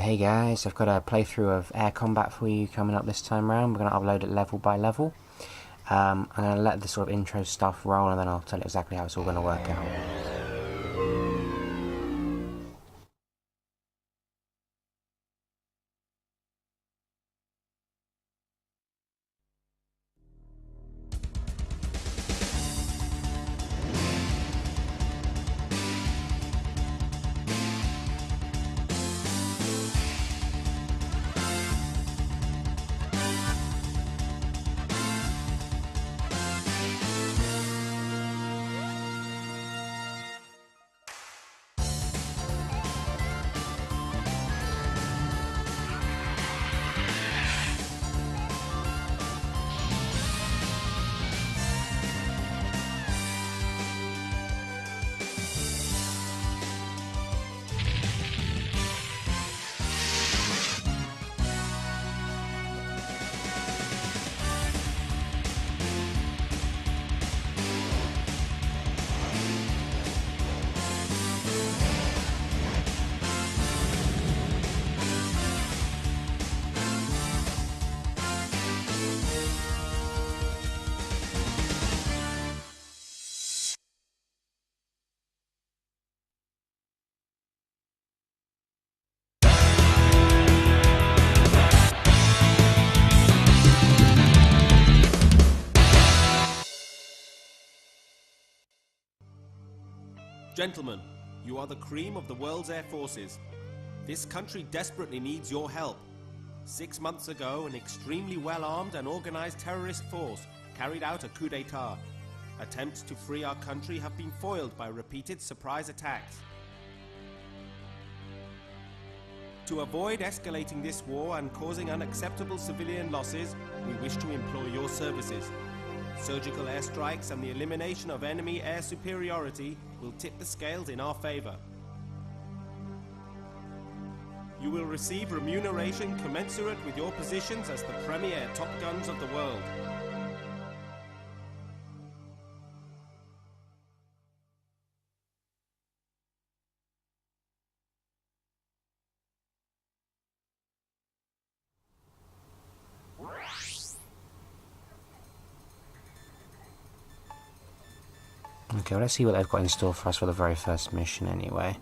Hey guys, I've got a playthrough of air combat for you coming up this time round. We're going to upload it level by level. I'm going to let the sort of intro stuff roll and then I'll tell you exactly how it's all going to work out. Gentlemen, you are the cream of the world's air forces. This country desperately needs your help. 6 months ago, an extremely well-armed and organized terrorist force carried out a coup d'etat. Attempts to free our country have been foiled by repeated surprise attacks. To avoid escalating this war and causing unacceptable civilian losses, we wish to employ your services. Surgical airstrikes and the elimination of enemy air superiority will tip the scales in our favor. You will receive remuneration commensurate with your positions as the premier top guns of the world. Okay, well, let's see what they've got in store for us for the very first mission anyway.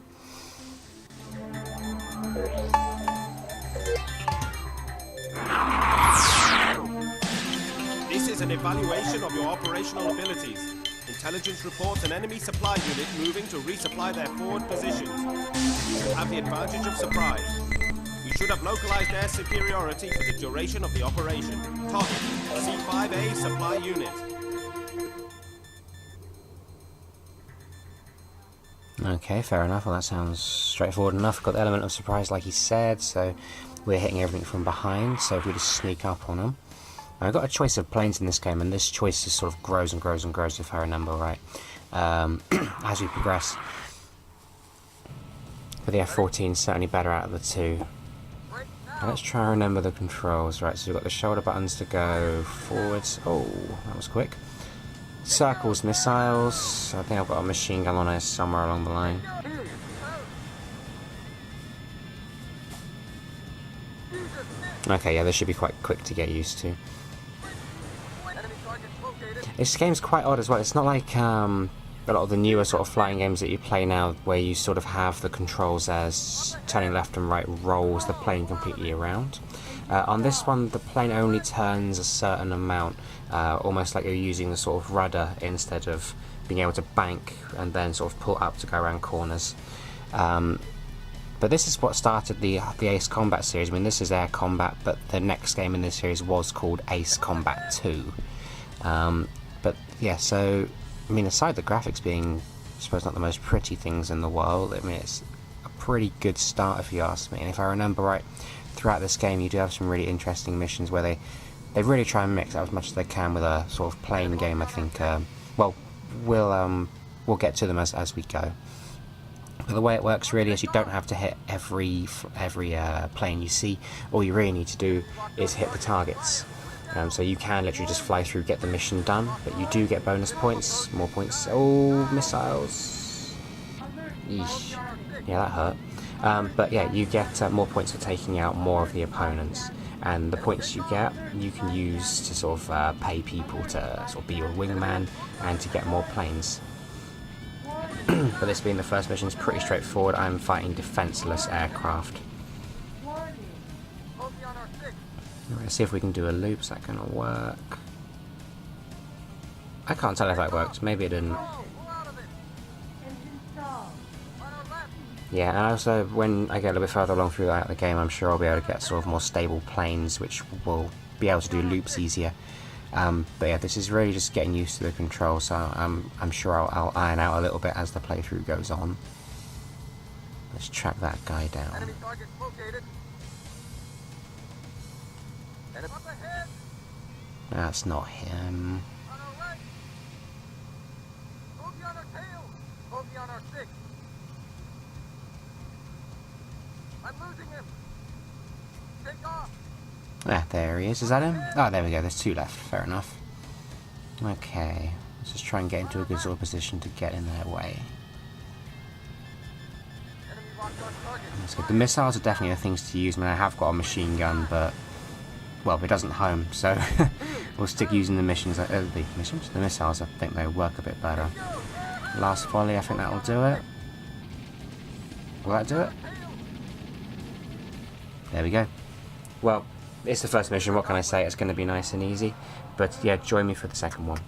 This is an evaluation of your operational abilities. Intelligence reports an enemy supply unit moving to resupply their forward positions. You have the advantage of surprise. We should have localized air superiority for the duration of the operation. Target, C5A supply unit. Okay, fair enough. Well, that sounds straightforward enough. Got the element of surprise like he said, so we're hitting everything from behind, so if we just sneak up on them. I've got a choice of planes in this game, and this choice just sort of grows and grows and grows, if I remember right, as we progress. But the F-14 is certainly better out of the two. Now let's try and remember the controls. Right, so we've got the shoulder buttons to go forwards. Oh, that was quick. Circles, missiles. I think I've got a machine gun on us somewhere along the line. Okay, yeah, this should be quite quick to get used to. This game's quite odd as well. It's not like a lot of the newer sort of flying games that you play now, where you sort of have the controls as turning left and right rolls the plane completely around. On this one, the plane only turns a certain amount, almost like you're using the sort of rudder instead of being able to bank and then sort of pull up to go around corners. But this is what started the Ace Combat series. I mean, this is Air Combat, but the next game in this series was called Ace Combat 2. But yeah, so, I mean, aside the graphics being, I suppose, not the most pretty things in the world, I mean, it's a pretty good start if you ask me. And if I remember right, throughout this game you do have some really interesting missions where they really try and mix out as much as they can with a sort of plane game, I think. Well, we'll get to them as we go. But the way it works really is you don't have to hit every plane you see. All you really need to do is hit the targets. So you can literally just fly through, get the mission done, but you do get bonus points, more points. Oh, missiles. Yeesh. Yeah, that hurt. But yeah, you get more points for taking out more of the opponents, and the points you get, you can use to sort of pay people to sort of be your wingman and to get more planes. But this being the first mission, is pretty straightforward. I'm fighting defenseless aircraft. Let's see if we can do a loop. Is that going to work? I can't tell if that worked. Maybe it didn't. Yeah, and also when I get a little bit further along throughout the game, I'm sure I'll be able to get sort of more stable planes, which will be able to do loops easier. But yeah, this is really just getting used to the controls, so I'm sure I'll iron out a little bit as the playthrough goes on. Let's track that guy down. Enemy target located. Enemy up ahead. That's not him. On our right. Bogey on our tail. Bogey on our six. I'm losing him. Take off. Ah, there he is. Is that him? Oh, there we go. There's two left. Fair enough. Okay. Let's just try and get into a good sort of position to get in their way. Enemy locked on target. That's good. The missiles are definitely the things to use. I mean, I have got a machine gun, but well, it doesn't home, so we'll stick using the missions. The missiles. I think they work a bit better. Last volley. I think that'll do it. Will that do it? There we go. Well, it's the first mission. What can I say? It's going to be nice and easy. But yeah, join me for the second one.